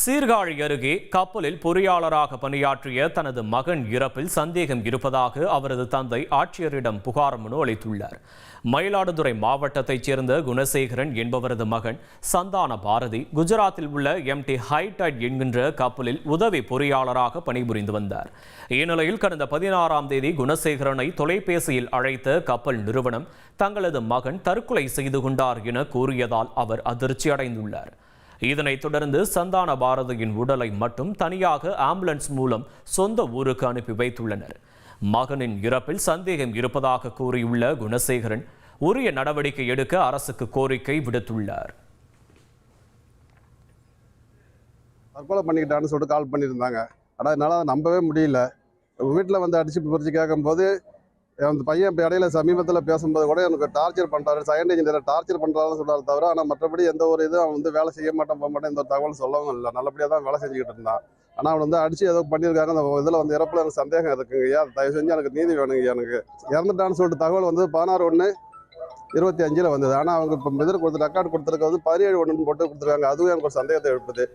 சீர்காழி அருகே கப்பலில் பொறியாளராக பணியாற்றிய தனது மகன் இறப்பில் சந்தேகம் இருப்பதாக அவரது தந்தை ஆட்சியரிடம் புகார் மனு அளித்துள்ளார். மயிலாடுதுறை மாவட்டத்தைச் சேர்ந்த குணசேகரன் என்பவரது மகன் சந்தான பாரதி குஜராத்தில் உள்ள MT ஹைடைட் என்கின்ற கப்பலில் உதவி பொறியாளராக பணிபுரிந்து வந்தார். இந்நிலையில் கடந்த 16ஆம் தேதி குணசேகரனை தொலைபேசியில் அழைத்த கப்பல் நிறுவனம் தங்களது மகன் தற்கொலை செய்து கொண்டார் என கூறியதால் அவர் அதிர்ச்சி அடைந்துள்ளார். இதனைத் தொடர்ந்து சந்தான பாரதியின் உடலை மட்டும் தனியாக ஆம்புலன்ஸ் மூலம் சொந்த ஊருக்கு அனுப்பி வைத்துள்ளனர். மகனின் இறப்பில் சந்தேகம் இருப்பதாக கூறியுள்ள குணசேகரன் உரிய நடவடிக்கை எடுக்க அரசுக்கு கோரிக்கை விடுத்துள்ளார். தற்கொலை பண்ணிக்கிட்டான்னு சொல்லிட்டு கால் பண்ணியிருந்தாங்க. ஆனால் என்னால் அதை நம்பவே முடியல. வீட்டில் வந்து அடிச்சு பிரித்து கேட்கும்போது அந்த பையன் இப்போ இடையில சமீபத்தில் பேசும்போது கூட எனக்கு டார்ச்சர் பண்ணுறாரு, செகண்ட் இன்ஜினியர் டார்ச்சர் பண்ணுறாருன்னு சொல்கிறாரு தவிர, ஆனால் மற்றபடி எந்த ஒரு இதுவும் அவன் வந்து வேலை செய்ய மாட்டேன் போக மாட்டேன் எந்த ஒரு தகவலும் சொல்லவும் இல்லை. நல்லபடியாக தான் வேலை செஞ்சுக்கிட்டு இருந்தான். ஆனால் அவன் வந்து அடிச்சு ஏதோ பண்ணியிருக்காங்க. அந்த இதில் வந்து இறப்பில் எனக்கு சந்தேகம் இருக்குங்க. ஐயா தயவு செஞ்சு எனக்கு நீதி வேணுங்க. எனக்கு இறந்துட்டான்னு சொல்லிட்டு தகவல் வந்து 16/1/25 வந்தது. ஆனால் அவங்க இப்போ எதிர் கொடுத்து ரெக்கார்டு கொடுத்துருக்க வந்து 17/1 போட்டு கொடுத்துருக்காங்க. அதுவும் எனக்கு ஒரு சந்தேகத்தை எழுப்புது.